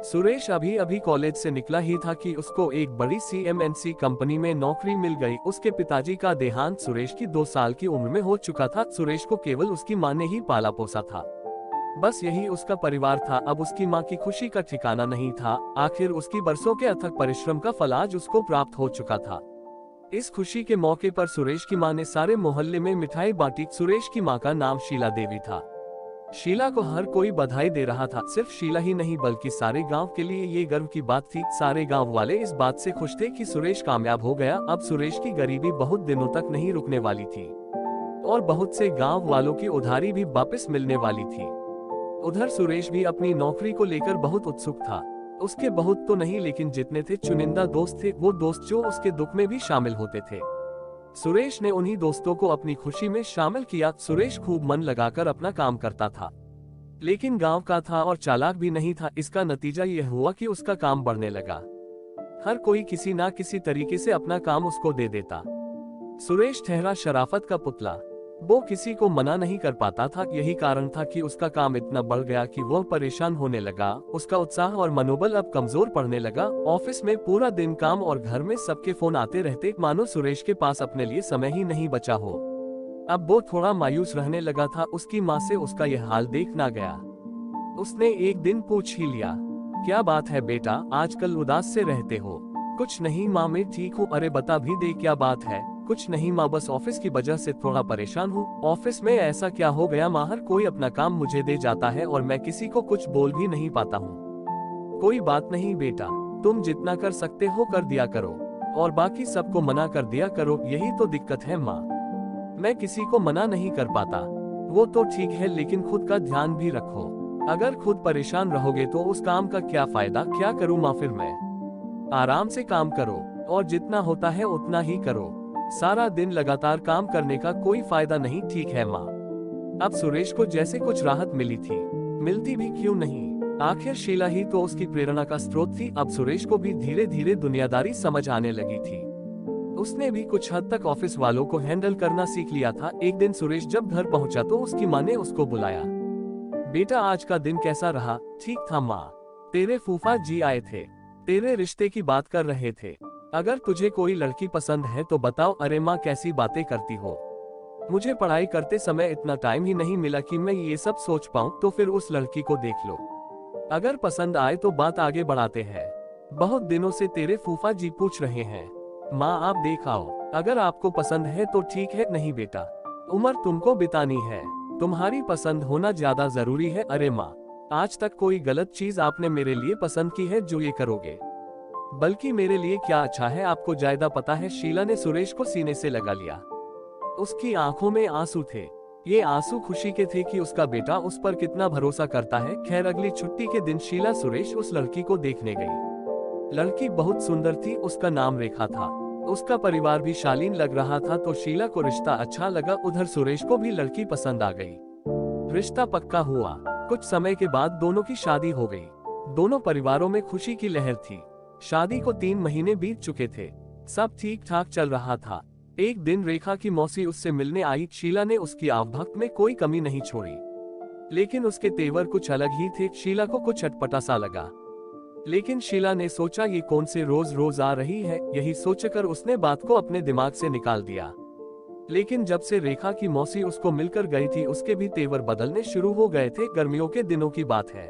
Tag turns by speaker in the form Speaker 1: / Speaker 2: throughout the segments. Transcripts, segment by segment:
Speaker 1: सुरेश अभी अभी कॉलेज से निकला ही था कि उसको एक बड़ी सीएमएनसी कंपनी में नौकरी मिल गई। उसके पिताजी का देहांत सुरेश की 2 साल की उम्र में हो चुका था। सुरेश को केवल उसकी माँ ने ही पाला पोसा था। बस यही उसका परिवार था। अब उसकी माँ की खुशी का ठिकाना नहीं था। आखिर उसकी बरसों के अथक परिश्रम का फल आज उसको प्राप्त हो चुका था। इस खुशी के मौके पर सुरेश की माँ ने सारे मोहल्ले में मिठाई बांटी। सुरेश की माँ का नाम शीला देवी था। शीला को हर कोई बधाई दे रहा था। सिर्फ शीला ही नहीं बल्कि सारे गांव के लिए ये गर्व की बात थी। सारे गांव वाले इस बात से खुश थे कि सुरेश कामयाब हो गया। अब सुरेश की गरीबी बहुत दिनों तक नहीं रुकने वाली थी और बहुत से गांव वालों की उधारी भी वापस मिलने वाली थी। उधर सुरेश भी अपनी नौकरी को लेकर बहुत उत्सुक था। उसके बहुत तो नहीं लेकिन जितने थे चुनिंदा दोस्त थे, वो दोस्त जो उसके दुख में भी शामिल होते थे। सुरेश ने उन्हीं दोस्तों को अपनी खुशी में शामिल किया। सुरेश खूब मन लगाकर अपना काम करता था, लेकिन गांव का था और चालाक भी नहीं था। इसका नतीजा यह हुआ कि उसका काम बढ़ने लगा। हर कोई किसी ना किसी तरीके से अपना काम उसको दे देता। सुरेश ठहरा शराफत का पुतला। वो किसी को मना नहीं कर पाता था। यही कारण था कि उसका काम इतना बढ़ गया कि वह परेशान होने लगा। उसका उत्साह और मनोबल अब कमजोर पड़ने लगा। ऑफिस में पूरा दिन काम और घर में सबके फोन आते रहते, मानो सुरेश के पास अपने लिए समय ही नहीं बचा हो। अब वो थोड़ा मायूस रहने लगा था। उसकी माँ से उसका यह हाल देख ना गया। उसने एक दिन पूछ ही लिया, क्या बात है बेटा, आजकल उदास से रहते हो? कुछ नहीं माँ, मैं ठीक हूँ। अरे बता भी दे, क्या बात है? कुछ नहीं माँ, बस ऑफिस की वजह से थोड़ा परेशान हूँ। ऑफिस में ऐसा क्या हो गया माँ? हर कोई अपना काम मुझे दे जाता है और मैं किसी को कुछ बोल भी नहीं पाता हूँ। कोई बात नहीं बेटा, तुम जितना कर सकते हो कर दिया करो और बाकी सबको मना कर दिया करो। यही तो दिक्कत है माँ, मैं किसी को मना नहीं कर पाता। वो तो ठीक है, लेकिन खुद का ध्यान भी रखो। अगर खुद परेशान रहोगे तो उस काम का क्या फायदा? क्या करूँ माँ फिर मैं? आराम से काम करो और जितना होता है उतना ही करो। सारा दिन लगातार काम करने का कोई फायदा नहीं, ठीक है माँ? अब सुरेश को जैसे कुछ राहत मिली थी। मिलती भी क्यों नहीं, आखिर शीला ही तो उसकी प्रेरणा का स्रोत थी। अब सुरेश को भी धीरे धीरे दुनियादारी समझ आने लगी थी। उसने भी कुछ हद तक ऑफिस वालों को हैंडल करना सीख लिया था। एक दिन सुरेश जब घर पहुंचा तो उसकी माँ ने उसको बुलाया। बेटा, आज का दिन कैसा रहा? ठीक था माँ, तेरे फूफा जी आए थे, तेरे रिश्ते की बात कर रहे थे। अगर तुझे कोई लड़की पसंद है तो बताओ। अरे माँ, कैसी बातें करती हो? मुझे पढ़ाई करते समय इतना टाइम ही नहीं मिला कि मैं ये सब सोच पाऊँ। तो फिर उस लड़की को देख लो, अगर पसंद आए तो बात आगे बढ़ाते हैं। बहुत दिनों से तेरे फूफा जी पूछ रहे हैं। माँ, आप देख आओ, अगर आपको पसंद है तो ठीक है, नहीं बेटा, उम्र तुमको बितानी है, तुम्हारी पसंद होना ज्यादा जरूरी है। अरे माँ, आज तक कोई गलत चीज आपने मेरे लिए पसंद की है जो ये करोगे? बल्कि मेरे लिए क्या अच्छा है आपको ज्यादा पता है। शीला ने सुरेश को सीने से लगा लिया। उसकी आंखों में आंसू थे। ये आंसू खुशी के थे कि उसका बेटा उस पर कितना भरोसा करता है। खैर, अगली छुट्टी के दिन शीला सुरेश उस लड़की को देखने गई। लड़की बहुत सुंदर थी, उसका नाम रेखा था। उसका परिवार भी शालीन लग रहा था, तो शीला को रिश्ता अच्छा लगा। उधर सुरेश को भी लड़की पसंद आ गई। रिश्ता पक्का हुआ। कुछ समय के बाद दोनों की शादी हो गई। दोनों परिवारों में खुशी की लहर थी। शादी को 3 महीने बीत चुके थे। सब ठीक ठाक चल रहा था। एक दिन रेखा की मौसी उससे मिलने आई। शीला ने उसकी आवभक्त में कोई कमी नहीं छोड़ी, लेकिन उसके तेवर कुछ अलग ही थे। शीला को कुछ अटपटा सा लगा, लेकिन शीला ने सोचा ये कौन से रोज रोज आ रही है। यही सोचकर उसने बात को अपने दिमाग से निकाल दिया। लेकिन जब से रेखा की मौसी उसको मिलकर गई थी, उसके भी तेवर बदलने शुरू हो गए थे। गर्मियों के दिनों की बात है।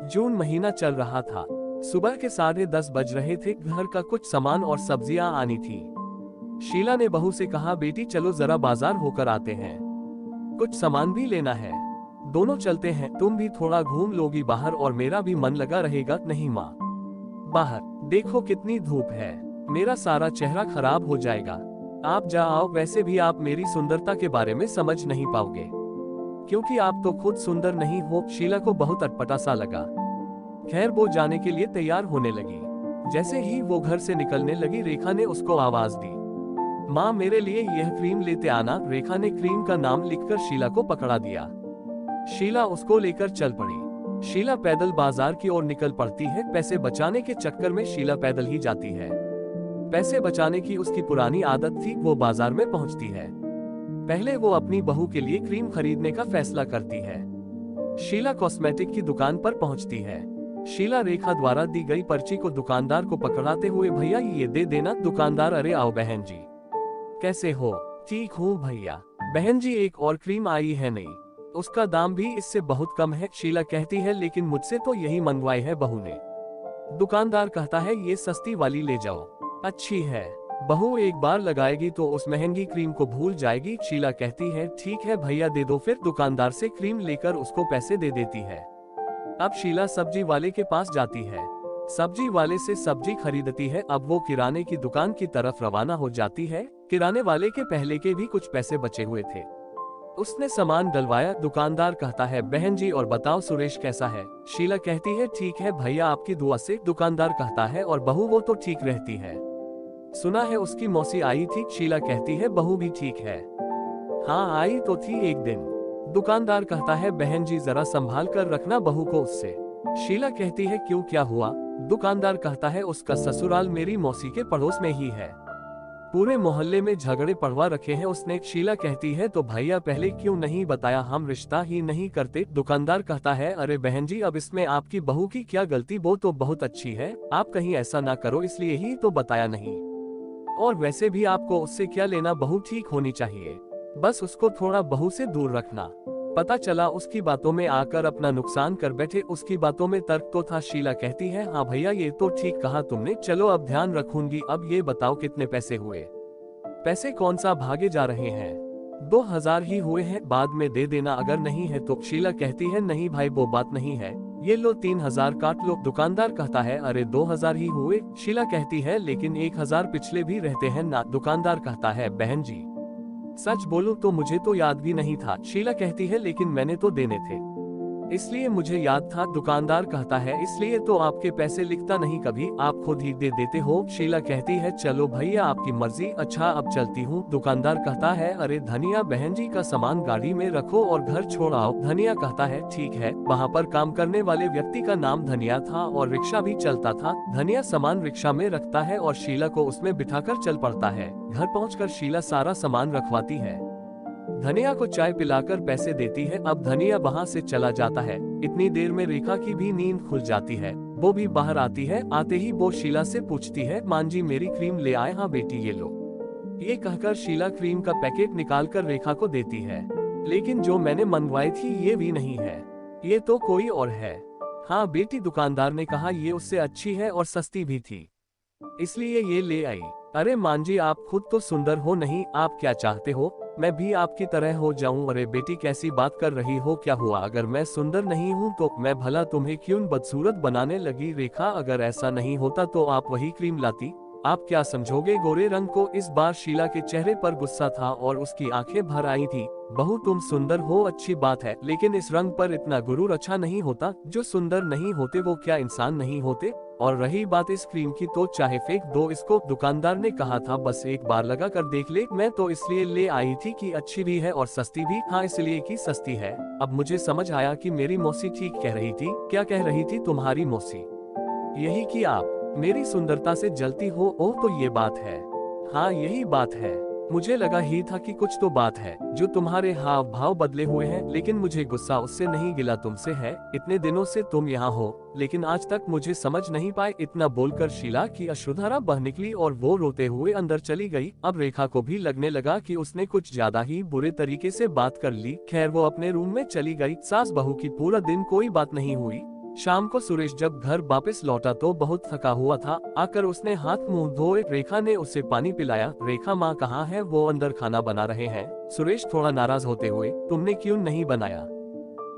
Speaker 1: जून महीना चल रहा था। सुबह के 10:30 बज रहे थे। घर का कुछ सामान और सब्जियां आनी थी। शीला ने बहू से कहा, बेटी चलो जरा बाजार होकर आते हैं, कुछ सामान भी लेना है। दोनों चलते हैं, तुम भी थोड़ा घूम लोगी बाहर और मेरा भी मन लगा रहेगा। नहीं माँ, बाहर देखो कितनी धूप है, मेरा सारा चेहरा खराब हो जाएगा। आप जा आओ, वैसे भी आप मेरी सुंदरता के बारे में समझ नहीं पाओगे, क्योंकि आप तो खुद सुंदर नहीं हो। शीला को बहुत अटपटा सा लगा। खैर, वो जाने के लिए तैयार होने लगी। जैसे ही वो घर से निकलने लगी, रेखा ने उसको आवाज दी, माँ मेरे लिए यह क्रीम लेते आना। रेखा ने क्रीम का नाम लिखकर शीला को पकड़ा दिया। शीला उसको लेकर चल पड़ी। शीला पैदल बाजार की ओर निकल पड़ती है। पैसे बचाने के चक्कर में शीला पैदल ही जाती है। पैसे बचाने की उसकी पुरानी आदत थी। वो बाजार में पहुंचती है। पहले वो अपनी बहू के लिए क्रीम खरीदने का फैसला करती है। शीला कॉस्मेटिक की दुकान पर पहुंचती है। शीला रेखा द्वारा दी गई पर्ची को दुकानदार को पकड़ाते हुए, भैया ये दे देना। दुकानदार, अरे आओ बहन जी, कैसे हो? ठीक हूँ भैया। बहन जी एक और क्रीम आई है नई, उसका दाम भी इससे बहुत कम है। शीला कहती है, लेकिन मुझसे तो यही मंगवाई है बहू ने। दुकानदार कहता है, ये सस्ती वाली ले जाओ, अच्छी है। बहू एक बार लगाएगी तो उस महंगी क्रीम को भूल जाएगी। शीला कहती है, ठीक है भैया दे दो। फिर दुकानदार से क्रीम लेकर उसको पैसे दे देती है। अब शीला सब्जी वाले के पास जाती है, सब्जी वाले से सब्जी खरीदती है। अब वो किराने की दुकान की तरफ रवाना हो जाती है। किराने वाले के पहले के भी कुछ पैसे बचे हुए थे, उसने सामान डलवाया। दुकानदार कहता है, बहन जी और बताओ सुरेश कैसा है? शीला कहती है, ठीक है भैया आपकी दुआ से। दुकानदार कहता है, और बहू? वो तो ठीक रहती है, सुना है उसकी मौसी आई थी। शीला कहती है, बहू भी ठीक है। हाँ आई तो थी एक दिन। दुकानदार कहता है, बहन जी जरा संभाल कर रखना बहू को उससे। शीला कहती है, क्यों क्या हुआ? दुकानदार कहता है, उसका ससुराल मेरी मौसी के पड़ोस में ही है, पूरे मोहल्ले में झगड़े पड़वा रखे हैं उसने। शीला कहती है, तो भैया पहले क्यों नहीं बताया, हम रिश्ता ही नहीं करते। दुकानदार कहता है, अरे बहन जी अब इसमें आपकी बहू की क्या गलती, वो तो बहुत अच्छी है, आप कहीं ऐसा ना करो इसलिए ही तो बताया नहीं। और वैसे भी आपको उससे क्या लेना, बहू ठीक होनी चाहिए, बस उसको थोड़ा बहू से दूर रखना। पता चला उसकी बातों में आकर अपना नुकसान कर बैठे। उसकी बातों में तर्क तो था। शीला कहती है, हाँ भैया ये तो ठीक कहा तुमने, चलो अब ध्यान रखूंगी। अब ये बताओ कितने पैसे हुए? पैसे कौन सा भागे जा रहे हैं? 2000 ही हुए हैं, बाद में दे देना अगर नहीं है तो। शीला कहती है, नहीं भाई वो बात नहीं है, ये लो 3000 काट लो। दुकानदार कहता है, अरे 2000 ही हुए। शीला कहती है, लेकिन 1000 पिछले भी रहते हैं ना। दुकानदार कहता है, बहन जी सच बोलूं तो मुझे तो याद भी नहीं था। शीला कहती है, लेकिन मैंने तो देने थे इसलिए मुझे याद था। दुकानदार कहता है, इसलिए तो आपके पैसे लिखता नहीं कभी, आप खुद ही दे देते हो। शीला कहती है, चलो भैया आपकी मर्जी, अच्छा अब चलती हूँ। दुकानदार कहता है, अरे धनिया बहन जी का सामान गाड़ी में रखो और घर छोड़ आओ। धनिया कहता है, ठीक है। वहाँ पर काम करने वाले व्यक्ति का नाम धनिया था और रिक्शा भी चलता था। धनिया सामान रिक्शा में रखता है और शीला को उसमें बिठाकर चल पड़ता है। घर पहुँचकर शीला सारा सामान रखवाती है, धनिया को चाय पिलाकर पैसे देती है। अब धनिया वहाँ से चला जाता है। इतनी देर में रेखा की भी नींद खुल जाती है, वो भी बाहर आती है। आते ही वो शीला से पूछती है, मान जी मेरी क्रीम ले आए? हाँ बेटी ये लो। ये कहकर शीला क्रीम का पैकेट निकालकर रेखा को देती है, लेकिन जो मैंने मंगवाई थी ये भी नहीं है, ये तो कोई और है। हाँ बेटी, दुकानदार ने कहा ये उससे अच्छी है और सस्ती भी थी, इसलिए ये ले आई। अरे मान जी आप खुद तो सुंदर हो नहीं, आप क्या चाहते हो मैं भी आपकी तरह हो जाऊं? अरे बेटी कैसी बात कर रही हो, क्या हुआ अगर मैं सुंदर नहीं हूं तो? मैं भला तुम्हें क्यों बदसूरत बनाने लगी? रेखा अगर ऐसा नहीं होता तो आप वही क्रीम लाती, आप क्या समझोगे गोरे रंग को? इस बार शीला के चेहरे पर गुस्सा था और उसकी आंखें भर आई थी। बहू तुम सुंदर हो अच्छी बात है, लेकिन इस रंग पर इतना गुरूर अच्छा नहीं होता। जो सुंदर नहीं होते वो क्या इंसान नहीं होते? और रही बात इस क्रीम की तो चाहे फेंक दो इसको। दुकानदार ने कहा था बस एक बार लगा कर देख ले। मैं तो इसलिए ले आई थी कि अच्छी भी है और सस्ती भी। हाँ इसलिए कि सस्ती है। अब मुझे समझ आया कि मेरी मौसी ठीक कह रही थी। क्या कह रही थी तुम्हारी मौसी? यही कि आप मेरी सुंदरता से जलती हो। ओह तो ये बात है। हाँ यही बात है, मुझे लगा ही था कि कुछ तो बात है जो तुम्हारे हाव भाव बदले हुए हैं, लेकिन मुझे गुस्सा उससे नहीं गिला तुमसे है। इतने दिनों से तुम यहाँ हो लेकिन आज तक मुझे समझ नहीं पाए। इतना बोलकर शीला की अश्रुधारा बह निकली और वो रोते हुए अंदर चली गई। अब रेखा को भी लगने लगा कि उसने कुछ ज्यादा ही बुरे तरीके से बात कर ली। खैर वो अपने रूम में चली गई। सास बहू की पूरा दिन कोई बात नहीं हुई। शाम को सुरेश जब घर वापस लौटा तो बहुत थका हुआ था। आकर उसने हाथ मुंह धोए। रेखा ने उसे पानी पिलाया। रेखा माँ कहाँ है? वो अंदर खाना बना रहे हैं। सुरेश थोड़ा नाराज होते हुए, तुमने क्यों नहीं बनाया?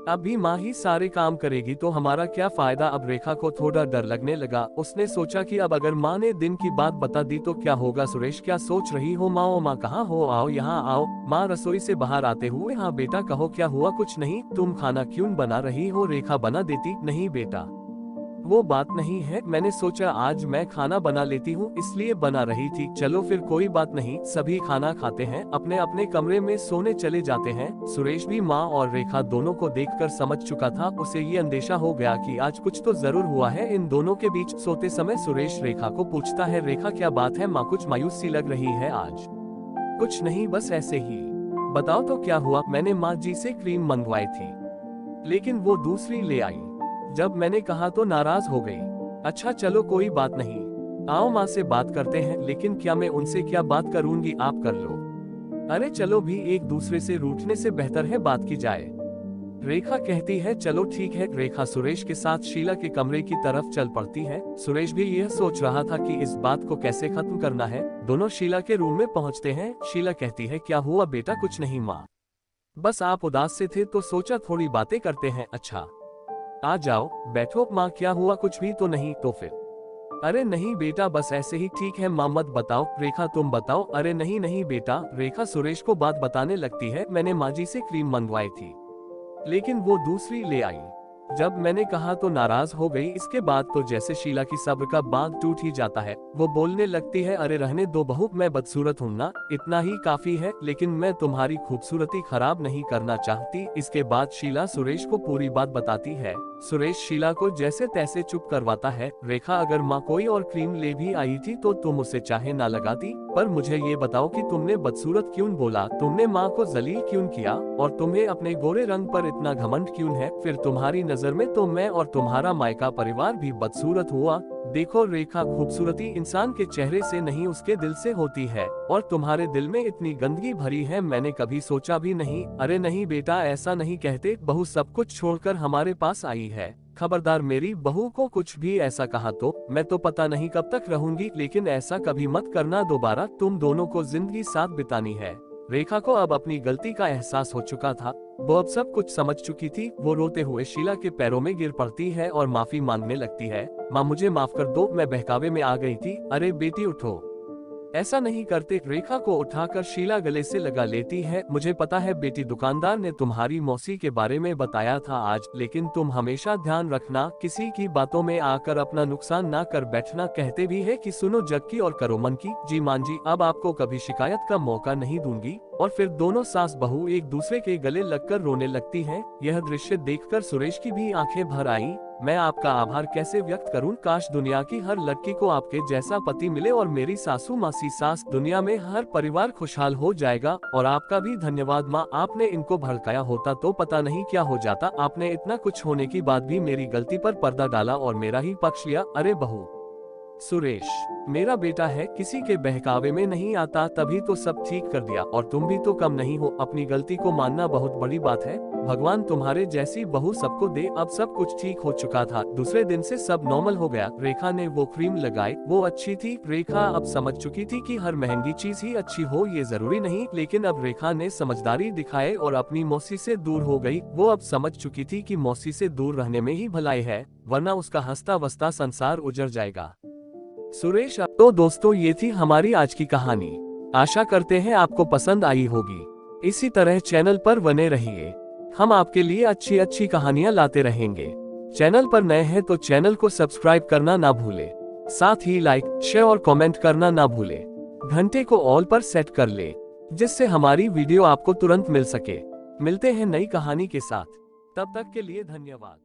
Speaker 1: अभी माँ ही सारे काम करेगी तो हमारा क्या फायदा? अब रेखा को थोड़ा डर लगने लगा। उसने सोचा कि अब अगर माँ ने दिन की बात बता दी तो क्या होगा। सुरेश क्या सोच रही हो? माँ माँ कहाँ हो? आओ यहाँ आओ। माँ रसोई से बाहर आते हुए, हाँ बेटा कहो क्या हुआ? कुछ नहीं। तुम खाना क्यों बना रही हो? रेखा बना देती। नहीं बेटा वो बात नहीं है, मैंने सोचा आज मैं खाना बना लेती हूँ इसलिए बना रही थी। चलो फिर कोई बात नहीं। सभी खाना खाते हैं, अपने अपने कमरे में सोने चले जाते हैं। सुरेश भी माँ और रेखा दोनों को देखकर समझ चुका था। उसे ये अंदेशा हो गया कि आज कुछ तो जरूर हुआ है इन दोनों के बीच। सोते समय सुरेश रेखा को पूछता है, रेखा क्या बात है माँ? कुछ मायूस सी लग रही है आज। कुछ नहीं बस ऐसे ही। बताओ तो क्या हुआ? मैंने माँ जी से क्रीम मंगवाई थी, लेकिन वो दूसरी ले आई। जब मैंने कहा तो नाराज हो गई। अच्छा चलो कोई बात नहीं, आओ माँ से बात करते हैं। लेकिन क्या मैं उनसे क्या बात करूंगी, आप कर लो। अरे चलो भी, एक दूसरे से रूठने से बेहतर है बात की जाए। रेखा कहती है चलो ठीक है। रेखा सुरेश के साथ शीला के कमरे की तरफ चल पड़ती है। सुरेश भी यह सोच रहा था कि इस बात को कैसे खत्म करना है। दोनों शीला के रूम में पहुंचते हैं। शीला कहती है क्या हुआ बेटा? कुछ नहीं माँ, बस आप उदास से थे तो सोचा थोड़ी बातें करते हैं। अच्छा आ जाओ बैठो। माँ क्या हुआ? कुछ भी तो नहीं? तो फिर? अरे नहीं बेटा, बस ऐसे ही। ठीक है माँ, मत बताओ। रेखा तुम बताओ। अरे नहीं नहीं बेटा। रेखा सुरेश को बात बताने लगती है। मैंने माँ जी से क्रीम मंगवाई थी, लेकिन वो दूसरी ले आई। जब मैंने कहा तो नाराज हो गई। इसके बाद तो जैसे शीला की सब्र का बांध टूट ही जाता है। वो बोलने लगती है अरे रहने दो बहू, मैं बदसूरत हूँ ना, इतना ही काफी है। लेकिन मैं तुम्हारी खूबसूरती खराब नहीं करना चाहती। इसके बाद शीला सुरेश को पूरी बात बताती है। सुरेश शीला को जैसे तैसे चुप करवाता है। रेखा अगर माँ कोई और क्रीम ले भी आई थी तो तुम उसे चाहे ना लगाती, पर मुझे ये बताओ कि तुमने बदसूरत क्यों बोला? तुमने माँ को जलील क्यों किया? और तुम्हें अपने गोरे रंग पर इतना घमंड क्यों है? फिर तुम्हारी नजर में तो मैं और तुम्हारा मायका परिवार भी बदसूरत हुआ। देखो रेखा, खूबसूरती इंसान के चेहरे से नहीं उसके दिल से होती है, और तुम्हारे दिल में इतनी गंदगी भरी है मैंने कभी सोचा भी नहीं। अरे नहीं बेटा, ऐसा नहीं कहते। बहू सब कुछ छोड़कर हमारे पास आई है। खबरदार मेरी बहू को कुछ भी ऐसा कहा तो मैं तो पता नहीं कब तक रहूंगी। लेकिन ऐसा कभी मत करना दोबारा। तुम दोनों को जिंदगी साथ बितानी है। रेखा को अब अपनी गलती का एहसास हो चुका था। वो अब सब कुछ समझ चुकी थी। वो रोते हुए शीला के पैरों में गिर पड़ती है और माफी मांगने लगती है। माँ मुझे माफ कर दो, मैं बहकावे में आ गई थी। अरे बेटी उठो, ऐसा नहीं करते। रेखा को उठाकर शीला गले से लगा लेती है। मुझे पता है बेटी, दुकानदार ने तुम्हारी मौसी के बारे में बताया था आज, लेकिन तुम हमेशा ध्यान रखना, किसी की बातों में आकर अपना नुकसान ना कर बैठना। कहते भी है कि सुनो जग की और करो मन की। जी मान जी, अब आपको कभी शिकायत का मौका नहीं दूंगी। और फिर दोनों सास बहू एक दूसरे के गले लगकर रोने लगती हैं। यह दृश्य देखकर सुरेश की भी आंखें भर आईं। मैं आपका आभार कैसे व्यक्त करूं? काश दुनिया की हर लड़की को आपके जैसा पति मिले और मेरी सासू मासी सास, दुनिया में हर परिवार खुशहाल हो जाएगा। और आपका भी धन्यवाद माँ, आपने इनको भड़काया होता तो पता नहीं क्या हो जाता। आपने इतना कुछ होने के बाद भी मेरी गलती पर पर्दा डाला और मेरा ही पक्ष लिया। अरे बहू, सुरेश मेरा बेटा है, किसी के बहकावे में नहीं आता, तभी तो सब ठीक कर दिया। और तुम भी तो कम नहीं हो, अपनी गलती को मानना बहुत बड़ी बात है। भगवान तुम्हारे जैसी बहू सबको दे। अब सब कुछ ठीक हो चुका था। दूसरे दिन से सब नॉर्मल हो गया। रेखा ने वो क्रीम लगाई, वो अच्छी थी। रेखा अब समझ चुकी थी कि हर महंगी चीज ही अच्छी हो ये जरूरी नहीं। लेकिन अब रेखा ने समझदारी दिखाई और अपनी मौसी से दूर हो गई। वो अब समझ चुकी थी कि मौसी से दूर रहने में ही भलाई है, वरना उसका हंसता वसता संसार उजड़ जाएगा। सुरेश, तो दोस्तों ये थी हमारी आज की कहानी। आशा करते हैं आपको पसंद आई होगी। इसी तरह चैनल पर बने रहिए, हम आपके लिए अच्छी अच्छी कहानियां लाते रहेंगे। चैनल पर नए हैं तो चैनल को सब्सक्राइब करना ना भूले, साथ ही लाइक, शेयर और कमेंट करना ना भूले। घंटे को ऑल पर सेट कर ले, जिससे हमारी वीडियो आपको तुरंत मिल सके। मिलते हैं नई कहानी के साथ, तब तक के लिए धन्यवाद।